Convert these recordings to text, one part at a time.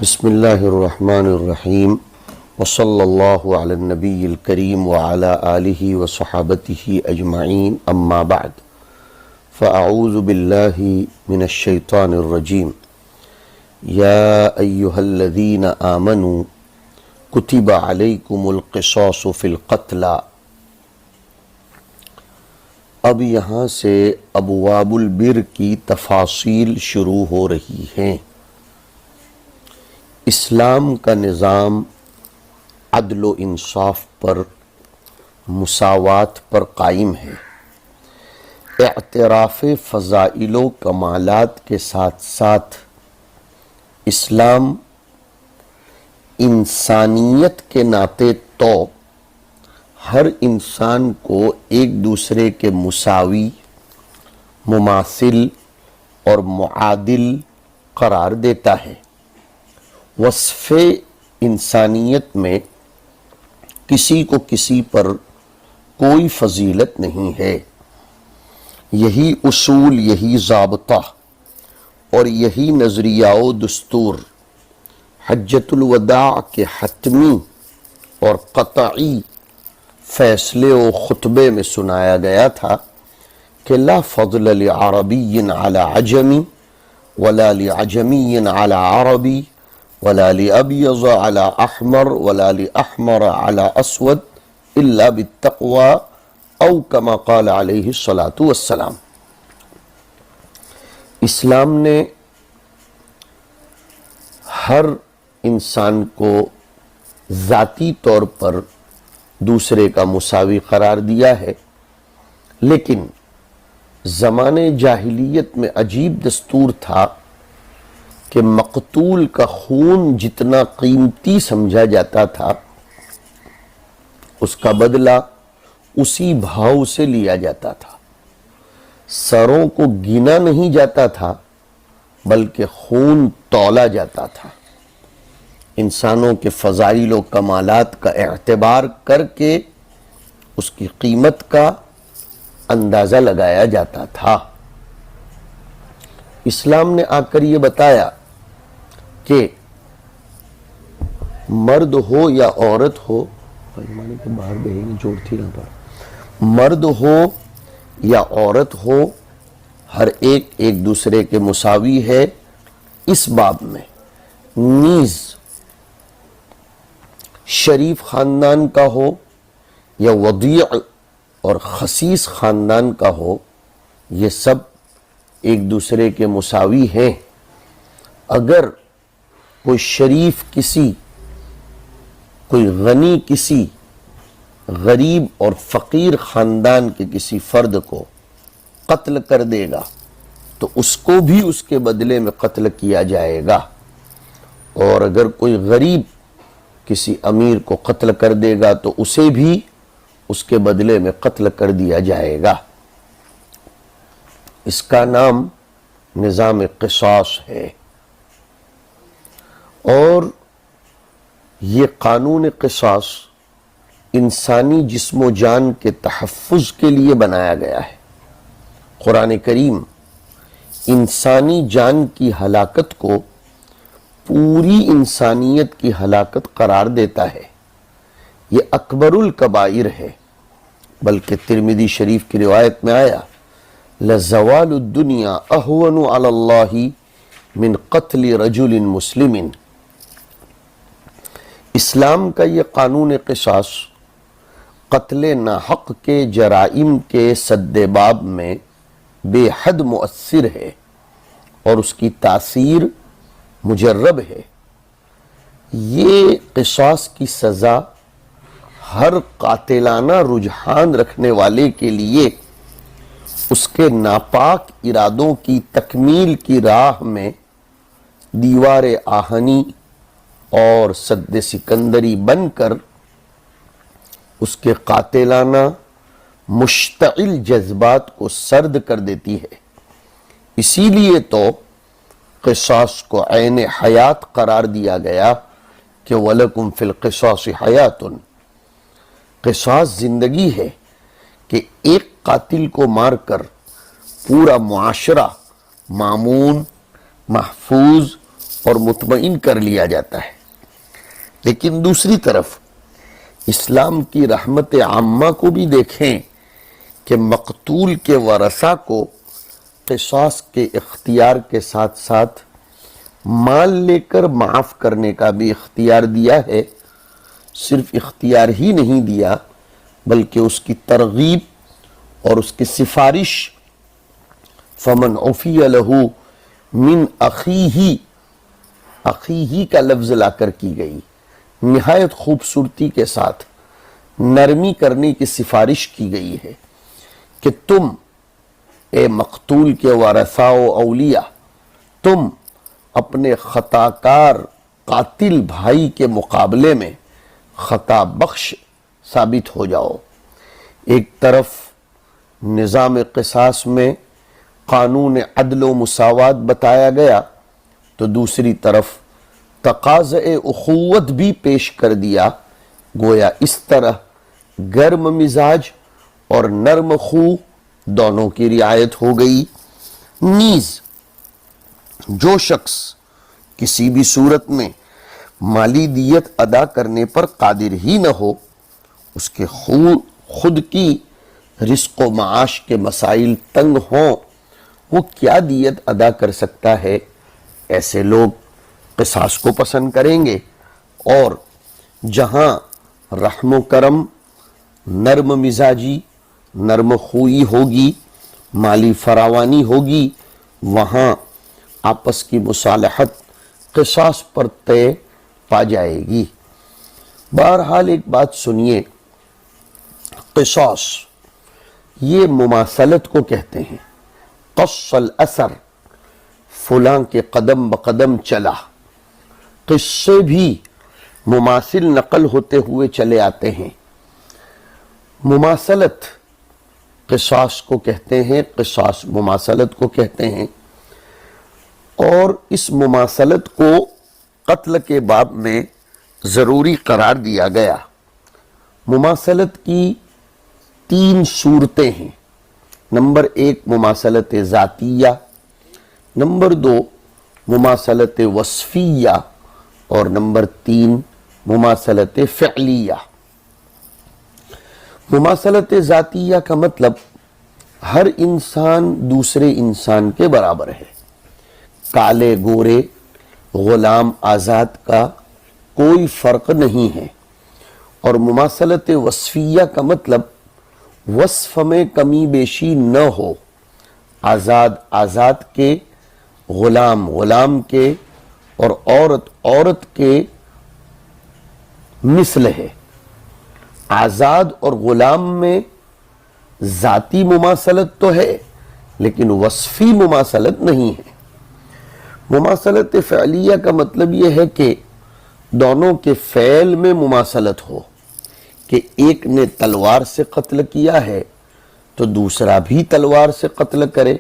بسم اللہ الرحمن الرحیم وصلی اللہ علی النبی الکریم وعلی آلہ وصحابتہ اجمعین اما بعد فاعوذ باللہ من الشیطان الرجیم یا ایہا الذین آمنوا کتب علیکم القصاص فی القتلى۔ اب یہاں سے ابواب البر کی تفاصیل شروع ہو رہی ہیں۔ اسلام کا نظام عدل و انصاف پر، مساوات پر قائم ہے۔ اعتراف فضائل و کمالات کے ساتھ ساتھ اسلام انسانیت کے ناطے تو ہر انسان کو ایک دوسرے کے مساوی، مماثل اور معادل قرار دیتا ہے۔ وصف انسانیت میں کسی کو کسی پر کوئی فضیلت نہیں ہے۔ یہی اصول، یہی ضابطہ اور یہی نظریہ و دستور حجۃ الوداع کے حتمی اور قطعی فیصلے و خطبے میں سنایا گیا تھا کہ لا فضل لعربی علی عجمی ولا لعجمی علی عربی ولا لأبيض على أحمر ولا لأحمر على أسود إلا بالتقوى أو كما قال عليه الصلاة والسلام۔ اسلام نے ہر انسان کو ذاتی طور پر دوسرے کا مساوی قرار دیا ہے، لیکن زمانے جاہلیت میں عجیب دستور تھا کہ مقتول کا خون جتنا قیمتی سمجھا جاتا تھا اس کا بدلہ اسی بھاؤ سے لیا جاتا تھا۔ سروں کو گنا نہیں جاتا تھا بلکہ خون تولا جاتا تھا۔ انسانوں کے فضائل و کمالات کا اعتبار کر کے اس کی قیمت کا اندازہ لگایا جاتا تھا۔ اسلام نے آ کر یہ بتایا کہ مرد ہو یا عورت ہو، مرد ہو یا عورت ہو، ہر ایک ایک دوسرے کے مساوی ہے۔ اس باب میں نیز شریف خاندان کا ہو یا وضیع اور خسیس خاندان کا ہو، یہ سب ایک دوسرے کے مساوی ہیں۔ اگر کوئی شریف کسی، کوئی غنی کسی غریب اور فقیر خاندان کے کسی فرد کو قتل کر دے گا تو اس کو بھی اس کے بدلے میں قتل کیا جائے گا، اور اگر کوئی غریب کسی امیر کو قتل کر دے گا تو اسے بھی اس کے بدلے میں قتل کر دیا جائے گا۔ اس کا نام نظام قصاص ہے، اور یہ قانون قصاص انسانی جسم و جان کے تحفظ کے لیے بنایا گیا ہے۔ قرآن کریم انسانی جان کی ہلاکت کو پوری انسانیت کی ہلاکت قرار دیتا ہے۔ یہ اکبر الکبائر ہے، بلکہ ترمذی شریف کی روایت میں آیا لَزَوَالُ الدُّنْيَا أَهْوَنُ عَلَى اللَّهِ مِنْ قَتْلِ رَجُلٍ مُسْلِمٍ۔ اسلام کا یہ قانون قصاص قتل ناحق کے جرائم کے سد باب میں بے حد مؤثر ہے، اور اس کی تاثیر مجرب ہے۔ یہ قصاص کی سزا ہر قاتلانہ رجحان رکھنے والے کے لیے اس کے ناپاک ارادوں کی تکمیل کی راہ میں دیوار آہنی اور سد سکندری بن کر اس کے قاتلانہ مشتعل جذبات کو سرد کر دیتی ہے۔ اسی لیے تو قصاص کو عین حیات قرار دیا گیا کہ وَلَكُمْ فِي الْقِصَاصِ حَيَاتٌ۔ قصاص زندگی ہے کہ ایک قاتل کو مار کر پورا معاشرہ مامون، محفوظ اور مطمئن کر لیا جاتا ہے۔ لیکن دوسری طرف اسلام کی رحمت عامہ کو بھی دیکھیں کہ مقتول کے ورثہ کو قصاص کے اختیار کے ساتھ ساتھ مال لے کر معاف کرنے کا بھی اختیار دیا ہے۔ صرف اختیار ہی نہیں دیا بلکہ اس کی ترغیب اور اس کی سفارش فمن عفی لہ من اخیہ، اخیہ کا لفظ لا کر کی گئی، نہایت خوبصورتی کے ساتھ نرمی کرنے کی سفارش کی گئی ہے کہ تم اے مقتول کے ورثاء و اولیاء، تم اپنے خطا کار قاتل بھائی کے مقابلے میں خطا بخش ثابت ہو جاؤ۔ ایک طرف نظام قصاص میں قانون عدل و مساوات بتایا گیا تو دوسری طرف تقاضۂ اخوت بھی پیش کر دیا، گویا اس طرح گرم مزاج اور نرم خو دونوں کی رعایت ہو گئی۔ نیز جو شخص کسی بھی صورت میں مالی دیت ادا کرنے پر قادر ہی نہ ہو، اس کے خود کی رزق و معاش کے مسائل تنگ ہوں، وہ کیا دیت ادا کر سکتا ہے؟ ایسے لوگ قصاص کو پسند کریں گے، اور جہاں رحم و کرم، نرم مزاجی، نرم خوئی ہوگی، مالی فراوانی ہوگی، وہاں آپس کی مصالحت قصاص پر طے پا جائے گی۔ بہرحال ایک بات سنیے، قصاص یہ مماثلت کو کہتے ہیں۔ قص الاثر، فلاں کے قدم بقدم چلا، قصے بھی مماثل نقل ہوتے ہوئے چلے آتے ہیں۔ مماثلت قصاص کو کہتے ہیں، قصاص مماثلت کو کہتے ہیں، اور اس مماثلت کو قتل کے باب میں ضروری قرار دیا گیا۔ مماثلت کی 3 صورتیں ہیں۔ نمبر 1 مماثلت ذاتیہ، نمبر 2 مماثلت وصفیہ، اور نمبر 3 مماثلت فعلیہ۔ مماثلت ذاتیہ کا مطلب ہر انسان دوسرے انسان کے برابر ہے، کالے گورے، غلام آزاد کا کوئی فرق نہیں ہے۔ اور مماثلت وصفیہ کا مطلب وصف میں کمی بیشی نہ ہو، آزاد آزاد کے، غلام غلام کے، اور عورت عورت کے مثل ہے۔ آزاد اور غلام میں ذاتی مماثلت تو ہے لیکن وصفی مماثلت نہیں ہے۔ مماثلت فعلیہ کا مطلب یہ ہے کہ دونوں کے فعل میں مماثلت ہو، کہ ایک نے تلوار سے قتل کیا ہے تو دوسرا بھی تلوار سے قتل کرے۔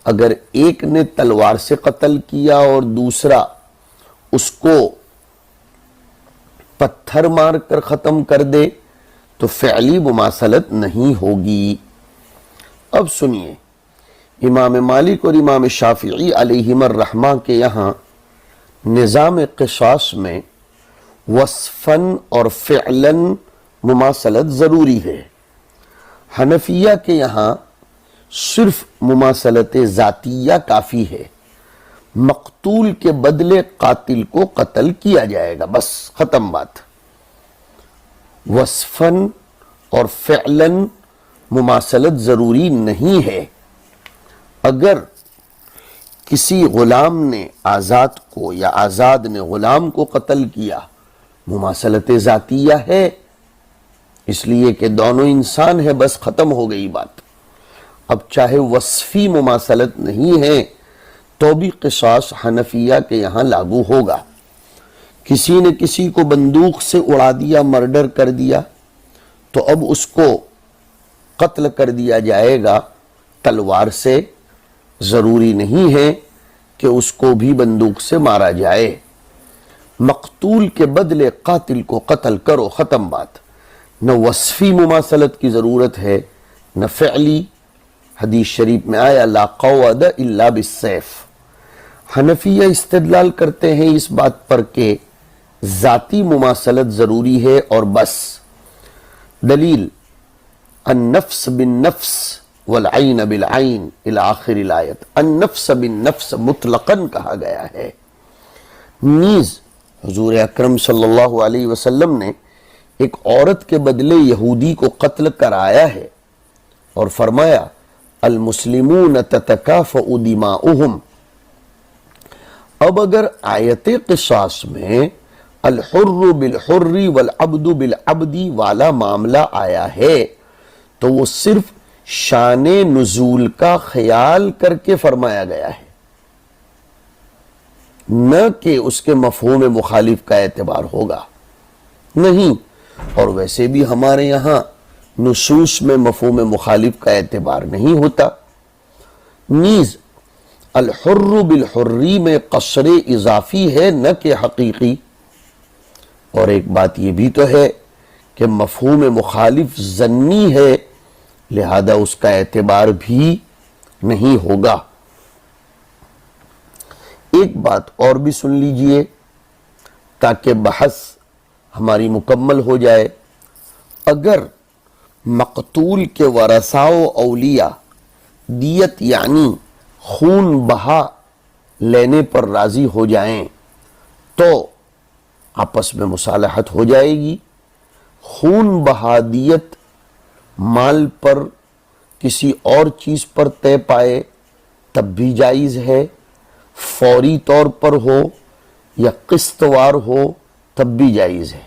اگر ایک نے تلوار سے قتل کیا اور دوسرا اس کو پتھر مار کر ختم کر دے تو فعلی مماثلت نہیں ہوگی۔ اب سنیے، امام مالک اور امام شافعی علیہم الرحمہ کے یہاں نظام قصاص میں وصفاً اور فعلاً مماثلت ضروری ہے۔ حنفیہ کے یہاں صرف مماثلت ذاتیہ کافی ہے، مقتول کے بدلے قاتل کو قتل کیا جائے گا، بس ختم بات۔ وصفاً اور فعلاً مماثلت ضروری نہیں ہے۔ اگر کسی غلام نے آزاد کو یا آزاد نے غلام کو قتل کیا، مماثلت ذاتیہ ہے، اس لیے کہ دونوں انسان ہیں، بس ختم ہو گئی بات۔ اب چاہے وصفی مماثلت نہیں ہے تو بھی قصاص حنفیہ کے یہاں لاگو ہوگا۔ کسی نے کسی کو بندوق سے اڑا دیا، مرڈر کر دیا، تو اب اس کو قتل کر دیا جائے گا تلوار سے، ضروری نہیں ہے کہ اس کو بھی بندوق سے مارا جائے۔ مقتول کے بدلے قاتل کو قتل کرو، ختم بات۔ نہ وصفی مماثلت کی ضرورت ہے نہ فعلی۔ حدیث شریف میں آیا لا قوت الا بالسیف، حنفیہ استدلال کرتے ہیں اس بات پر کہ ذاتی مماثلت ضروری ہے اور بس. دلیل النفس بالنفس والعین بالعین الی آخر الآیت. النفس بالنفس مطلقاً کہا گیا ہے. نیز حضور اکرم صلی اللہ علیہ وسلم نے ایک عورت کے بدلے یہودی کو قتل کرایا ہے اور فرمایا المسلمون تتکافؤ دماؤہم. اب اگر آیت قصاص میں الحر بالحر والعبد بالعبد والا معاملہ آیا ہے تو وہ صرف شان نزول کا خیال کر کے فرمایا گیا ہے، نہ کہ اس کے مفہوم مخالف کا اعتبار ہوگا. نہیں، اور ویسے بھی ہمارے یہاں نصوص میں مفہوم مخالف کا اعتبار نہیں ہوتا. نیز الحر بالحری میں قصر اضافی ہے نہ کہ حقیقی. اور ایک بات یہ بھی تو ہے کہ مفہوم مخالف ظنی ہے، لہذا اس کا اعتبار بھی نہیں ہوگا. ایک بات اور بھی سن لیجئے تاکہ بحث ہماری مکمل ہو جائے. اگر مقتول کے ورثاء و اولیاء دیت یعنی خون بہا لینے پر راضی ہو جائیں تو آپس میں مصالحت ہو جائے گی. خون بہا دیت مال پر کسی اور چیز پر طے پائے تب بھی جائز ہے، فوری طور پر ہو یا قسط وار ہو تب بھی جائز ہے.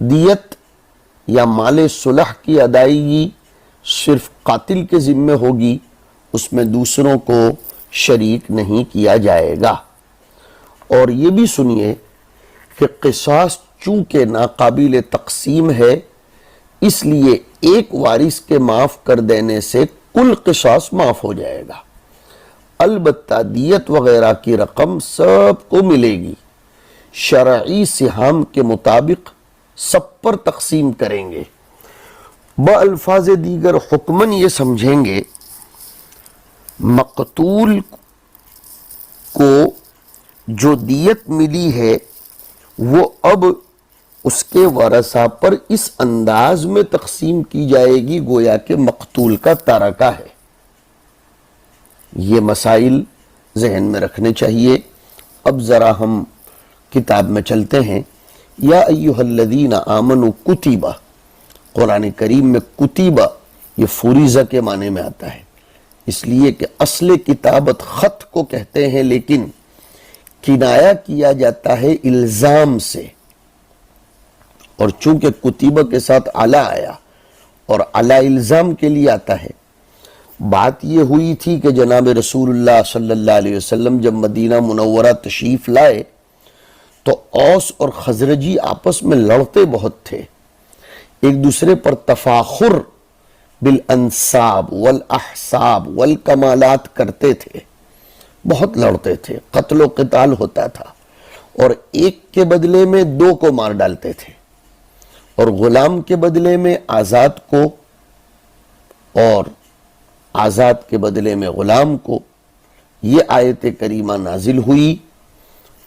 دیت یا مال صلح کی ادائیگی صرف قاتل کے ذمہ ہوگی، اس میں دوسروں کو شریک نہیں کیا جائے گا. اور یہ بھی سنیے کہ قصاص چونکہ ناقابل تقسیم ہے اس لیے ایک وارث کے معاف کر دینے سے کل قصاص معاف ہو جائے گا. البتہ دیت وغیرہ کی رقم سب کو ملے گی، شرعی سہام کے مطابق سب پر تقسیم کریں گے. بالفاظ دیگر حکماً یہ سمجھیں گے مقتول کو جو دیت ملی ہے وہ اب اس کے ورثاء پر اس انداز میں تقسیم کی جائے گی گویا کہ مقتول کا ترکہ ہے. یہ مسائل ذہن میں رکھنے چاہیے. اب ذرا ہم کتاب میں چلتے ہیں. یا ایہا الذین آمنوا کتبہ، قرآن کریم میں کتبہ یہ فریضہ کے معنی میں آتا ہے، اس لیے کہ اصل کتابت خط کو کہتے ہیں لیکن کنایا کیا جاتا ہے الزام سے. اور چونکہ کتبہ کے ساتھ علی آیا اور علی الزام کے لیے آتا ہے. بات یہ ہوئی تھی کہ جناب رسول اللہ صلی اللہ علیہ وسلم جب مدینہ منورہ تشریف لائے تو اوس اور خزرجی آپس میں لڑتے بہت تھے، ایک دوسرے پر تفاخر بالانساب والاحساب والکمالات کرتے تھے، بہت لڑتے تھے، قتل و قتال ہوتا تھا، اور ایک کے بدلے میں دو کو مار ڈالتے تھے اور غلام کے بدلے میں آزاد کو اور آزاد کے بدلے میں غلام کو. یہ آیت کریمہ نازل ہوئی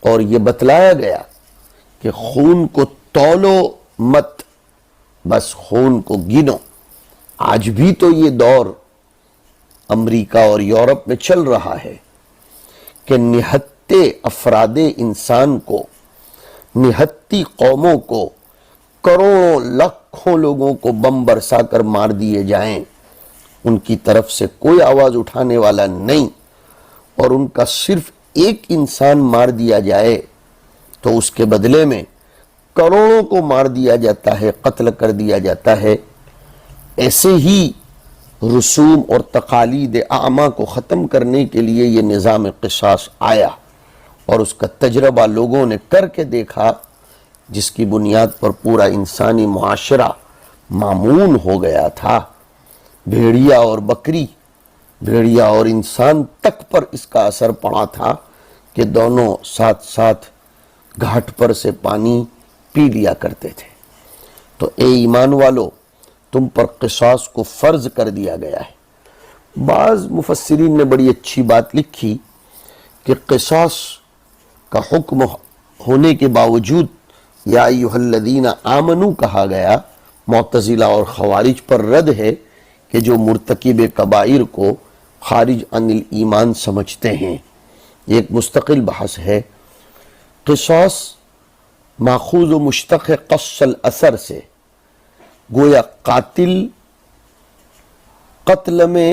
اور یہ بتلایا گیا کہ خون کو تولو مت، بس خون کو گنو. آج بھی تو یہ دور امریکہ اور یورپ میں چل رہا ہے کہ نہتے افراد انسان کو، نہتی قوموں کو، کروڑوں لاکھوں لوگوں کو بم برسا کر مار دیے جائیں، ان کی طرف سے کوئی آواز اٹھانے والا نہیں، اور ان کا صرف ایک انسان مار دیا جائے تو اس کے بدلے میں کروڑوں کو مار دیا جاتا ہے، قتل کر دیا جاتا ہے. ایسے ہی رسوم اور تقالید اعمى کو ختم کرنے کے لیے یہ نظام قصاص آیا اور اس کا تجربہ لوگوں نے کر کے دیکھا، جس کی بنیاد پر پورا انسانی معاشرہ مامون ہو گیا تھا. بھیڑیا اور بکری، بھیڑیا اور انسان تک پر اس کا اثر پڑا تھا کہ دونوں ساتھ ساتھ گھاٹ پر سے پانی پی لیا کرتے تھے. تو اے ایمان والو، تم پر قصاص کو فرض کر دیا گیا ہے. بعض مفسرین نے بڑی اچھی بات لکھی کہ قصاص کا حکم ہونے کے باوجود یا ایھا الذین آمنو کہا گیا، معتزلہ اور خوارج پر رد ہے کہ جو مرتکب کبائر کو خارج عن الایمان سمجھتے ہیں۔ یہ ایک مستقل بحث ہے۔ قصاص ماخوذ و مشتق ہے قص الاثر سے، گویا قتل میں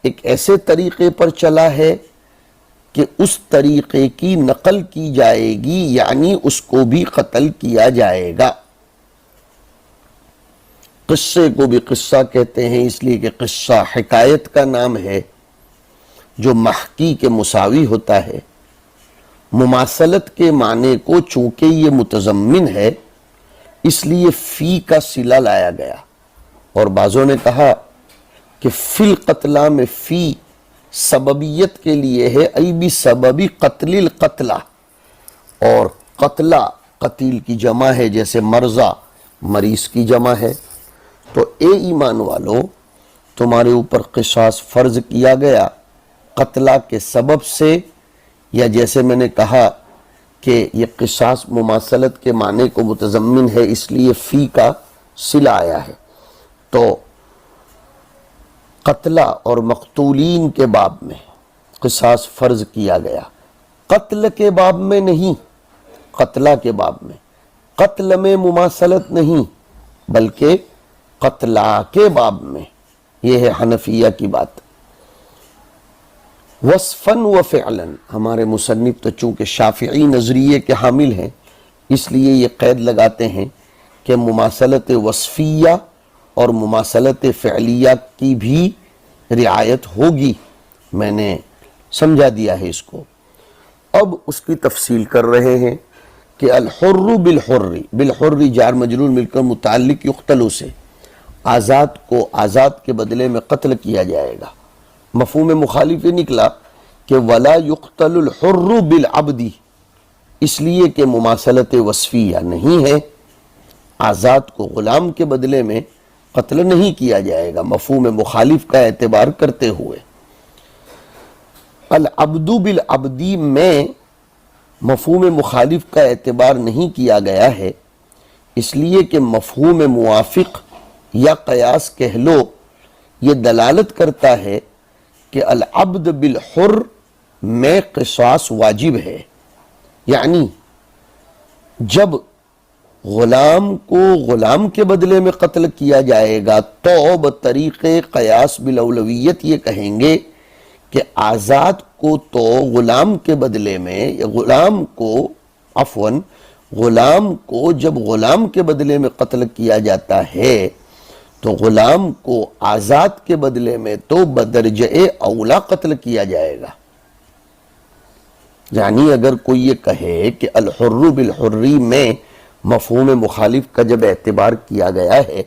ایک ایسے طریقے پر چلا ہے کہ اس طریقے کی نقل کی جائے گی، یعنی اس کو بھی قتل کیا جائے گا۔ قصے کو بھی قصہ کہتے ہیں اس لیے کہ قصہ حکایت کا نام ہے جو محکی کے مساوی ہوتا ہے۔ مماثلت کے معنی کو چونکہ یہ متضمن ہے اس لیے فی کا صلہ لایا گیا، اور بعضوں نے کہا کہ فی القتلہ میں فی سببیت کے لیے ہے، ای بھی سببی قتل القتلہ، اور قتلہ قتیل کی جمع ہے، جیسے مرضى مریض کی جمع ہے۔ تو اے ایمان والو، تمہارے اوپر قصاص فرض کیا گیا قتلہ کے سبب سے، یا جیسے میں نے کہا کہ یہ قصاص مماثلت کے معنی کو متضمن ہے اس لیے فی کا صلہ آیا ہے۔ تو قتلہ اور مقتولین کے باب میں قصاص فرض کیا گیا، قتل کے باب میں نہیں، قتلہ کے باب میں۔ قتل میں مماثلت نہیں بلکہ قتلہ کے باب میں، یہ ہے حنفیہ کی بات۔ وصفاً و فعلاً، ہمارے مصنف تو چونکہ شافعی نظریے کے حامل ہیں اس لیے یہ قید لگاتے ہیں کہ مماثلت وصفیہ اور مماثلت فعلیہ کی بھی رعایت ہوگی۔ میں نے سمجھا دیا ہے اس کو۔ اب اس کی تفصیل کر رہے ہیں کہ الحر بالحر، بالحر جار مجرور مل کر متعلق یقتل سے، آزاد کو آزاد کے بدلے میں قتل کیا جائے گا۔ مفہوم مخالف یہ نکلا کہ ولا یقتل الحر بالعبد، اس لیے کہ مماثلت وصفیہ نہیں ہے، آزاد کو غلام کے بدلے میں قتل نہیں کیا جائے گا، مفہوم مخالف کا اعتبار کرتے ہوئے۔ العبد بالعبدی میں مفہوم مخالف کا اعتبار نہیں کیا گیا ہے، اس لیے کہ مفہوم موافق یا قیاس کہہ لو یہ دلالت کرتا ہے کہ العبد بالحر میں قصاص واجب ہے، یعنی جب غلام کو غلام کے بدلے میں قتل کیا جائے گا تو بطریق قیاس بالاولویت یہ کہیں گے کہ آزاد کو تو غلام کے بدلے میں، یا غلام کو جب غلام کے بدلے میں قتل کیا جاتا ہے تو غلام کو آزاد کے بدلے میں تو بدرجہ اولا قتل کیا جائے گا۔ یعنی اگر کوئی یہ کہے کہ الحر بالحری میں مفہوم مخالف کا جب اعتبار کیا گیا ہے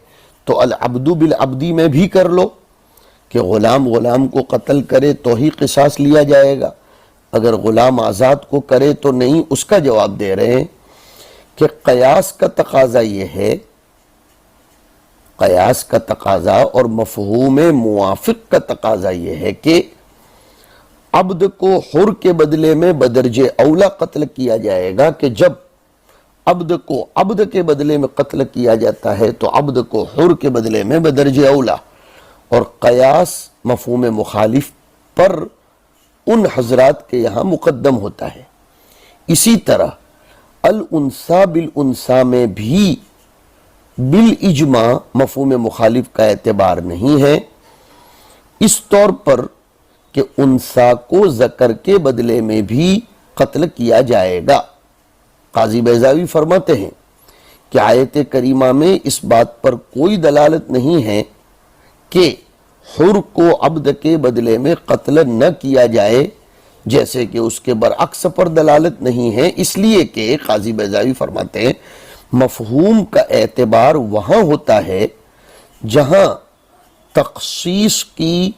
تو العبد بالعبدی میں بھی کر لو کہ غلام کو قتل کرے تو ہی قصاص لیا جائے گا، اگر غلام آزاد کو کرے تو نہیں۔ اس کا جواب دے رہے ہیں کہ قیاس کا تقاضا یہ ہے، قیاس کا تقاضا اور مفہوم موافق کا تقاضا یہ ہے کہ عبد کو حر کے بدلے میں بدرجہ اولا قتل کیا جائے گا، کہ جب عبد کو عبد کے بدلے میں قتل کیا جاتا ہے تو عبد کو حر کے بدلے میں بدرجہ اولا، اور قیاس مفہوم مخالف پر ان حضرات کے یہاں مقدم ہوتا ہے۔ اسی طرح الانثى بالانثى میں بھی بالاجماع مفہوم مخالف کا اعتبار نہیں ہے، اس طور پر کہ انثى کو ذکر کے بدلے میں بھی قتل کیا جائے گا۔ قاضی بیضاوی فرماتے ہیں کہ آیت کریمہ میں اس بات پر کوئی دلالت نہیں ہے کہ حر کو عبد کے بدلے میں قتل نہ کیا جائے، جیسے کہ اس کے برعکس پر دلالت نہیں ہے، اس لیے کہ قاضی بیضاوی فرماتے ہیں مفہوم کا اعتبار وہاں ہوتا ہے جہاں تخصیص کی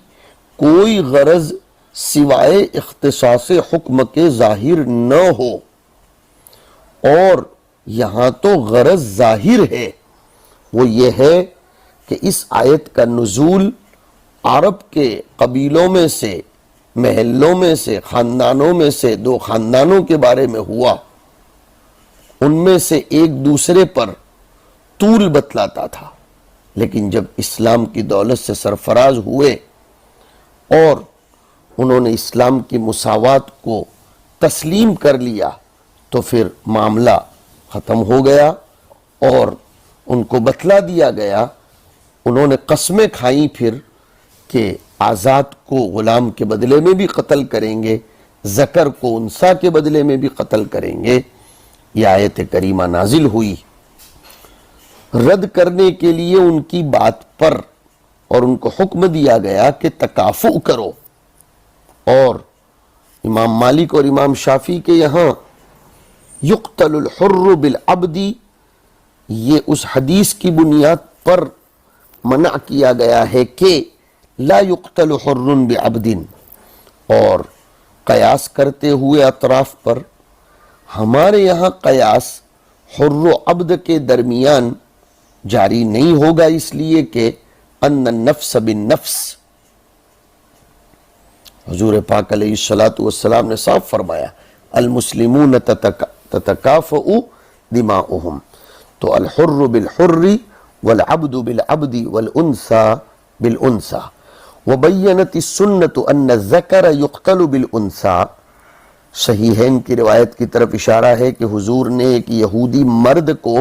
کوئی غرض سوائے اختصاص حکم کے ظاہر نہ ہو، اور یہاں تو غرض ظاہر ہے، وہ یہ ہے کہ اس آیت کا نزول عرب کے قبیلوں میں سے محلوں میں سے، خاندانوں میں سے 2 خاندانوں کے بارے میں ہوا، ان میں سے ایک دوسرے پر طول بتلاتا تھا، لیکن جب اسلام کی دولت سے سرفراز ہوئے اور انہوں نے اسلام کی مساوات کو تسلیم کر لیا تو پھر معاملہ ختم ہو گیا اور ان کو بتلا دیا گیا. انہوں نے قسمیں کھائیں پھر کہ آزاد کو غلام کے بدلے میں بھی قتل کریں گے، ذکر کو انثیٰ کے بدلے میں بھی قتل کریں گے. یہ آیت کریمہ نازل ہوئی رد کرنے کے لیے ان کی بات پر، اور ان کو حکم دیا گیا کہ تکافؤ کرو. اور امام مالک اور امام شافعی کے یہاں یقتل الحر بالعبد، یہ اس حدیث کی بنیاد پر منع کیا گیا ہے کہ لا یقتل حر بعبد، اور قیاس کرتے ہوئے اطراف پر. ہمارے یہاں قیاس حر و عبد کے درمیان جاری نہیں ہوگا، اس لیے کہ ان النفس بالنفس، حضور پاک علیہ الصلوۃ نے صاف فرمایا المسلمون تتکافؤ دماؤہم، تو الحر بالحر والعبد بالعبد والانثى بالانثى. وبینت السنت ان الذکر یقتل بالانثى، صحیحین کی روایت کی طرف اشارہ ہے کہ حضور نے ایک یہودی مرد کو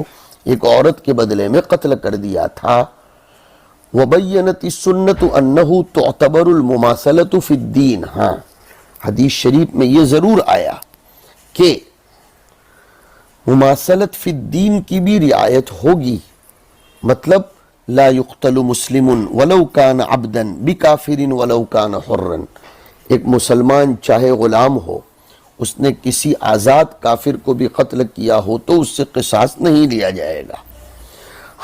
ایک عورت کے بدلے میں قتل کر دیا تھا. وبینت السنت انہ تعتبر المماثلۃ فی الدین، ہاں حدیث شریف میں یہ ضرور آیا کہ مماثلت فی الدین کی بھی رعایت ہوگی، مطلب لا یقتل مسلم ولو کان عبدا بکافر ولو کان حرا. ایک مسلمان چاہے غلام ہو، اس نے کسی آزاد کافر کو بھی قتل کیا ہو تو اس سے قصاص نہیں لیا جائے گا.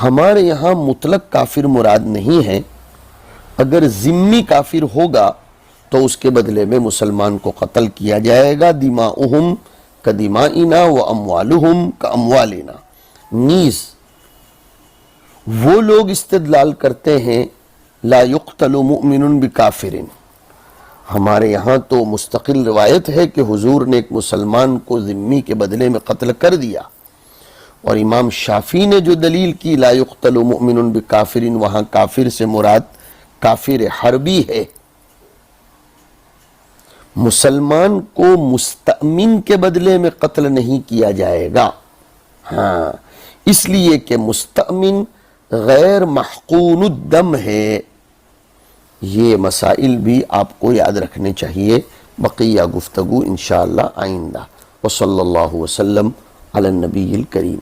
ہمارے یہاں مطلق کافر مراد نہیں ہے، اگر ذمی کافر ہوگا تو اس کے بدلے میں مسلمان کو قتل کیا جائے گا. دماؤہم کدمائنا واموالہم کاموالنا. نیز وہ لوگ استدلال کرتے ہیں لا یقتل مؤمن بکافر، ہمارے یہاں تو مستقل روایت ہے کہ حضور نے ایک مسلمان کو ذمی کے بدلے میں قتل کر دیا. اور امام شافعی نے جو دلیل کی لا یقتل مؤمن بکافر، وہاں کافر سے مراد کافر حربی ہے. مسلمان کو مستأمن کے بدلے میں قتل نہیں کیا جائے گا، ہاں اس لیے کہ مستأمن غیر محقون الدم ہے. یہ مسائل بھی آپ کو یاد رکھنے چاہیے. بقیہ گفتگو انشاءاللہ آئندہ. وصلی اللہ وسلم علی النبی الکریم.